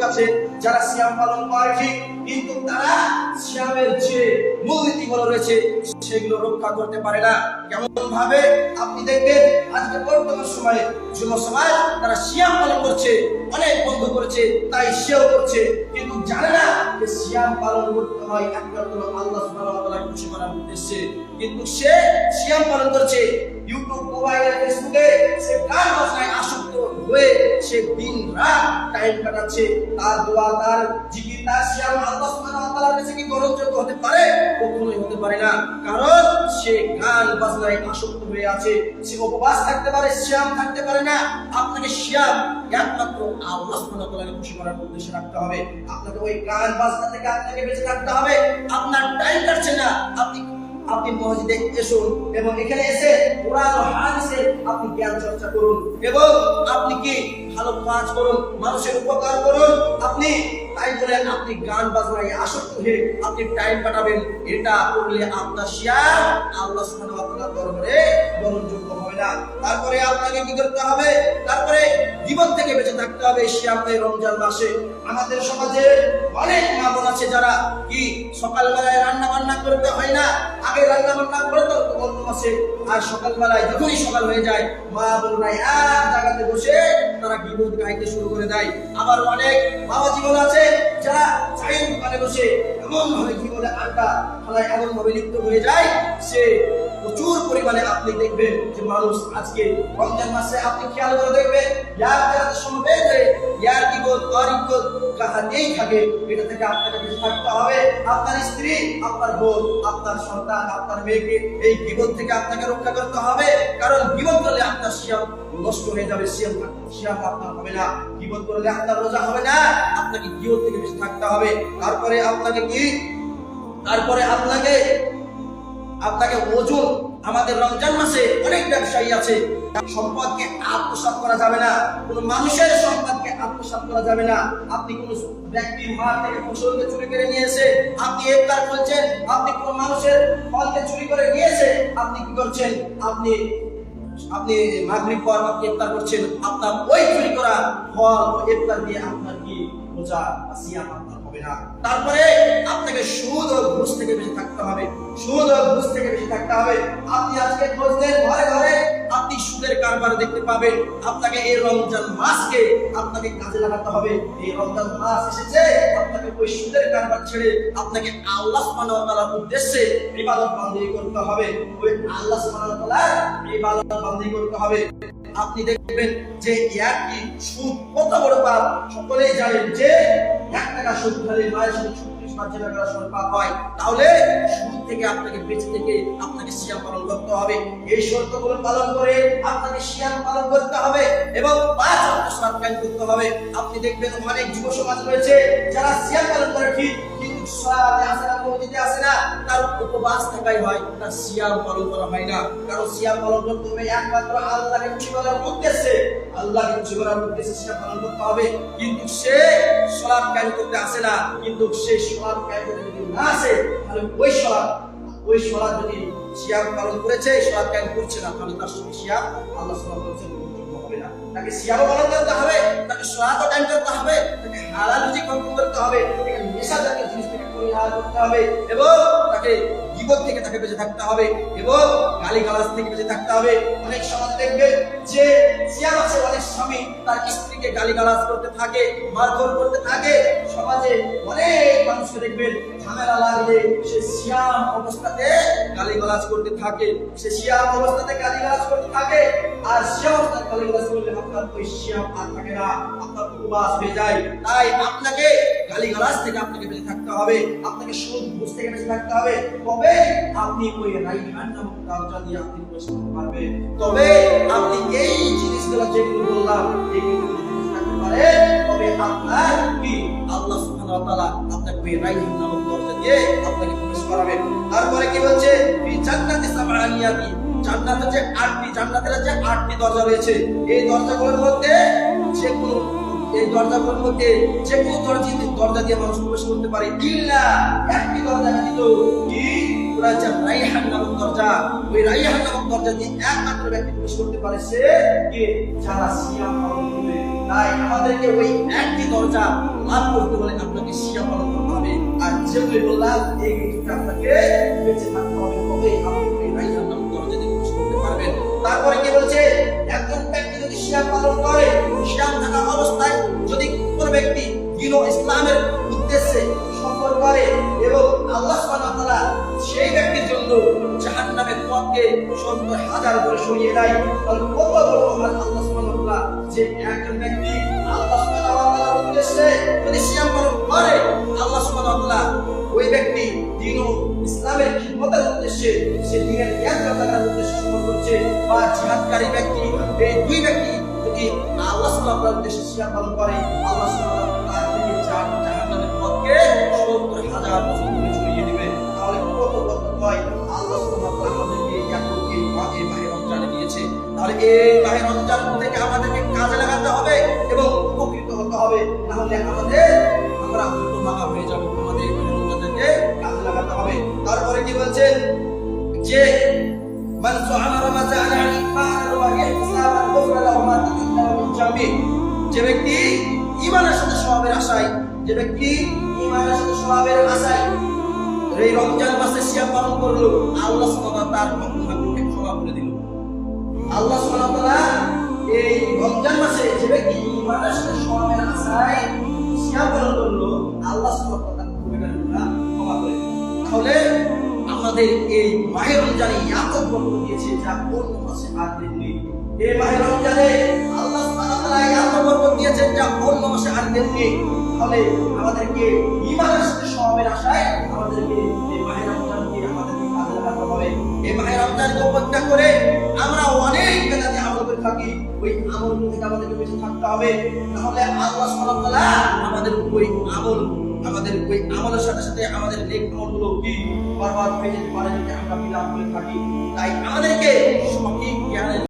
আছে যারা সিয়াম পালন করে ঠিক, কিন্তু তারা সিয়ামের যে মূলনীতিগুলো রয়েছে সেগুলো রক্ষা করতে পারে না। কেমন ভাবে? আপনি দেখবেন আজকে বর্তমান সময়ে যুব সমাজ তারা সিয়াম পালন করছে, অনেক বন্ধ করেছে, তাই সেও করছে, কিন্তু জানে না যে সিয়াম পালন করতে হয় একমাত্র আল্লাহ সুবহানাহু ওয়া তাআলাকে খুশি করার উদ্দেশ্যে। কিন্তু সে সিয়াম পালন করছে, ইউটিউব, মোবাইল, ফেসবুকে সে গান বাজনায় আসক্ত হয়ে সে দিন রাত টাইম কাটাচ্ছে। তার দোয়া, তার জিকির, তার সিয়াম আল্লাহ সুবহানাহু ওয়া তাআলার কাছে কি গ্রহণযোগ্য হতে পারে? কখনোই হতে পারে না, কারণ সে গান বাজনায় আসক্ত হয়ে আছে। সে উপবাস থাকতে পারে, সিয়াম থাকতে পারে না। আপনাকে সিয়াম একমাত্র আল্লাহ সুবহানাহু ওয়া তাআলাকে খুশি করার উদ্দেশ্যে রাখতে হবে। আপনাকে ওই গান বাজনা থেকে আপনাকে বেঁচে থাকতে হবে। আপনার টাইম কাটছে না, আপনি মসজিদে এসুন এবং এখানে এসে কোরআন ও হাদিসের আপনি জ্ঞান চর্চা করুন এবং আপনি কি ভালো কাজ করুন, মানুষের উপকার করুন। আপনি তাই বলে আপনি গান বাজনায় আসক্ত হয়ে আপনি টাইম কাটাবেন, এটা করলে আপনার সিয়াম আল্লাহ সুবহানাহু ওয়া তাআলার দরবারে গ্রহণযোগ্য হবে না। তারপরে আপনাকে কি করতে হবে? তারপরে জীবন থেকে বেঁচে থাকতে হবে সিয়ামের রমজান মাসে। আমাদের সমাজে অনেক মা বোন আছে যারা কি সকালবেলায় রান্না বান্না করতে হয় না, আগে রান্না বান্না করে তো অন্য মাসে, আর সকালবেলায় যখনই সকাল হয়ে যায় মা বোনরা এক জায়গাতে বসে তারা গীবত গাইতে শুরু করে দেয়। আবার অনেক বাবা জীবন আছে যারা চায়ের দোকানে বসে এমন ভাবে জীবনে আড্ডা খেলায় এমন ভাবে লিপ্ত হয়ে যায়, সে প্রচুর পরিমাণে আপনি দেখবেন যে মানুষ আজকে রমজান মাসে আপনি খেয়াল করে দেখবেন ইয়ার যারা সমবেত হয়ে ইয়ার গীবত আর ইজ্জত কাহাতেই থাকে। এটা থেকে আপনাকে বেঁচে থাকতে হবে। আপনার স্ত্রী, আপনার বোন, আপনার সন্তান, আপনার মেয়েকে এই গীবত থেকে আপনাকে রক্ষা করতে হবে, কারণ গীবত করলে আপনার সিয়াম নষ্ট হয়ে যাবে, সিয়াম আপনার হবে না। গীবত করলে আপনার রোজা হবে না, আপনাকে গীবত থেকে বেঁচে থাকতে হবে। তারপরে আপনাকে কি? তারপরে আপনাকে ওজন, আমাদের রমজান মাসে অনেক ব্যবসায়ী আছে, সম্পদকে আত্মসাৎ করা যাবে না, কোন মানুষের সম্পদকে আত্মসাৎ করা যাবে না। আপনি কোন ব্যক্তির মাঠ থেকে ফসলকে চুরি করে নিয়ে এসে আপনি ইফতার করছেন, আপনি কোন মানুষের ফলকে চুরি করে নিয়ে এসে আপনি কি করছেন? আপনি মাগরিব পর আপনি ইফতার করছেন, আপনার ওই চুরি করা ফল ও ইফতার দিয়ে আপনার কি রোজা বা সিয়াম আপনার হবে না। তারপরে আপনাকে সুদ ও ঘুষ থেকে বেঁচে থাকতে হবে, সুদ ও ঘুষ থেকে বেঁচে থাকতে হবে। আপনি আজকে খোঁজলেন ঘরে ঘরে আপনি সুদের কারবার দেখতে পাবেন। আপনাকে এই রমজান মাসকে আপনাকে কাজে লাগাতে হবে। এই রমজান মাস এসেছে, আপনাকে ওই সুদের কারবার ছেড়ে আপনাকে আল্লাহ সুবহানাহু ওয়া তাআলার উদ্দেশ্যে ইবাদত বন্দেগী করতে হবে। ওই আল্লাহ সুবহানাহু ওয়া তাআলার ইবাদত বন্দেগী করতে হবে। আপনি দেখবেন যে একই সুদ কত বড় পাপ, সকলেই জানেন যে 1 টাকা সুদ খেলে মায়ের সাথে 36 বার জেনা করার সমান পাপ হয়। তাহলে সুদ থেকে আপনাকে বেঁচে থেকে আপনাকে সিয়াম পালন করতে হবে। এই শর্তগুলো পালন করে আপনাকে সিয়াম পালন করতে হবে এবং 5 ওয়াক্ত সালাত কায়েম করতে হবে। আপনি দেখবেন অনেক যুব সমাজ রয়েছে যারা সিয়াম পালন করে ঠিক, কিন্তু সালাতে আসে না, মসজিদে আসে না, তার উপবাস থাকাই হয়, তার সিয়াম পালন করা হয় না। কারণ সিয়াম পালন করতে হবে একমাত্র আল্লাহকে খুশি করার উদ্দেশ্যে, আল্লাহকে খুশি করার উদ্দেশ্যে সিয়াম পালন করতে হবে। কিন্তু সে সালাত কায়েম করতে আসে না, কিন্তু সে সালাত কায়েম করতে যদি না আসে, তাহলে ওই সালাত যদি সিয়াম পালন করেছে, সালাত কায়েম করছে না, তাহলে তার সিয়াম আল্লাহ সুবহানাহু ওয়া তাআলা গ্রহণযোগ্য হবে না। তাকে সিয়াম পালন করতে হবে, তাকে সালাতও কায়েম করতে হবে, তাকে হালাল রুজি কন্ট্রোল করতে হবে, তাকে নেশা জাতীয় জিনিস থেকে পরিহার করতে হবে এবং তাকে গীবত থেকে তাকে বেঁচে থাকতে হবে এবং গালিগালাজ থেকে বেঁচে থাকতে হবে। অনেক সমাজ দেখবে যে সিয়াম আছে, অনেক স্বামী তার স্ত্রীকে গালিগালাজ করতে থাকে, মারধর করতে থাকে। সমাজে অনেক মানুষকে দেখবেন ঝামেলা লাগলে সে সিয়াম অবস্থাতে গালিগালাজ করতে থাকে, সে সিয়াম অবস্থাতে গালিগালাজ করতে থাকে। আর সিয়াম অবস্থাতে গালিগালাজ করলে আপনার ওই সিয়াম আর থাকে না, আপনার উপবাস হয়ে যায়। তাই আপনাকে গালিগালাজ থেকে আপনাকে বেঁচে থাকতে হবে, আপনাকে সুদ ঘুষ থেকে বেঁচে থাকতে হবে। তবে আপনি ওই রাইহান নামক দরজা দিয়ে আপনি প্রবেশ করতে পারবেন। তবে আপনি এই জিনিসগুলো যেগুলো বললাম এইগুলো যদি থাকতে পারে, তবে আপনার কি আল্লাহ সুবহানাহু ওয়া তাআলা আপনাকে ওই রাইহান নামক দরজা দিয়ে আপনাকে প্রবেশ করাবেন। তারপরে কি বলছে? ফি জান্নাতি সাবআনিয়াতি, জান্নাতের যে 8টি, জান্নাতের যে 8টি দরজা রয়েছে, এই দরজাগুলোর মধ্যে যে কোনো দরজা দিয়ে মানুষ প্রবেশ করতে পারে, ইল্লা একটি দরজা ব্যতীত, কি? ওরা হচ্ছে রাইহান নামক দরজা। ওই রাইহান নামক দরজা দিয়ে একমাত্র ব্যক্তি প্রবেশ করতে পারে সে কে? যারা সিয়াম পালন করবে। তাই আমাদেরকে ওই একটি দরজা লাভ করতে হলে আপনাকে সিয়াম পালন করতে হবে। আর যেগুলি বললাম এইগুলিকে আপনাকে বেঁচে থাকতে হবে, তবে আপনি ওই রাইজান নামক দরজা দিয়ে প্রবেশ করতে পারবেন। তারপরে কি বলছে, একজন ব্যক্তি যদি সিয়াম পালন করে, সিয়াম থাকা অবস্থায় যদি কোনো ব্যক্তি দিন ও ইসলামের উদ্দেশ্যে সফর করে এবং আল্লাহ সুবহানাহু ওয়া তাআলা সেই ব্যক্তির জন্য জাহান্নামের পথকে ৭০,০০০ করে সরিয়ে দেয়, তাহলে কত বড় আমার আল্লাহ সুবহানাহু ওয়া তাআলা যে একজন ব্যক্তি আল্লাহ সুবহানাহু ওয়া তাআলার উদ্দেশ্যে যদি সিয়াম পালন করে, আল্লাহ সুবহানাহু ওয়া তাআলা ওই ব্যক্তি দিন ও ইসলামের খিদমতের উদ্দেশ্যে, সে দিনের জ্ঞান চর্চার উদ্দেশ্যে সফর করছে, বা জিহাদকারী ব্যক্তি, এই দুই ব্যক্তি যদি আল্লাহ সুবহানাহু ওয়া তাআলার উদ্দেশ্যে সিয়াম পালন করে, আল্লাহ সুবহানাহু ওয়া তাআলা থেকে জাহান্নামের পথকে ৭০,০০০ বছর দূরে সরিয়ে দিবে। তাহলে কত হয় আল্লাহ সুবহানাহু ওয়া তাআলা আমাদেরকে এই মাহে রমজানে দিয়েছে। তাহলে এই মাহে রমজান থেকে আমাদেরকে কাজে লাগাতে হবে এবং উপকৃত হতে হবে, না হলে আমরা হতভাগা হয়ে যাব। আমাদের এই মাহে রমজানকে কাজে লাগাতে হবে। তারপরে কি বলছেন যে মান সাআমা রমাযানা ঈমানান ওয়া ইহতিসাবান গুফরা লাহু মা তাকাদ্দামা মিন যামবি, যে ব্যক্তি ঈমানের সাথে সওয়াবের আশায়, যে ব্যক্তি ঈমানের সাথে সওয়াবের আশায় এই রমজান মাসে সিয়াম পালন করলো, আল্লাহ সুবহানাহু ওয়া তাআলা তার পাপকে ক্ষমা করে দিল। আল্লাহ সুবহানাহু ওয়া তাআলা এই রমজান মাসে যে ব্যক্তি ঈমানের সাথে সওয়াবের আশায় সিয়াম পালন করলো, আল্লাহ সুবহানাহু ওয়া তাআলা তার গুনাহগুলো ক্ষমা করে দিল। তাহলে আমাদের এই মাহে রমজানে এত বরকত দিয়েছে যা অন্য মাসে আর দেননি। এই মাহে রমজানে আল্লাহ সুবহানাহু ওয়া তাআলা এত বরকত দিয়েছেন যা অন্য মাসে আর দেননি। তাহলে আমাদেরকে ঈমানের সাথে সওয়াবের আশায় আমাদেরকে এই মাহে রমজানকে আমাদেরকে কাজে লাগাতে হবে। এই মাহে রমজানকে উপেক্ষা করে আমরা অনেক বেদাতি আমল করে থাকি, ওই আমল থেকে আমাদেরকে বেঁচে থাকতে হবে, না হলে আল্লাহ সুবহানাহু ওয়া তাআলা আমাদের ওই আমলের সাথে সাথে আমাদের নেক আমলগুলো কি বরবাদ হয়ে যেতে পারে যদি আমরা বিনা করে থাকি। তাই আমাদেরকে সঠিক জ্ঞানের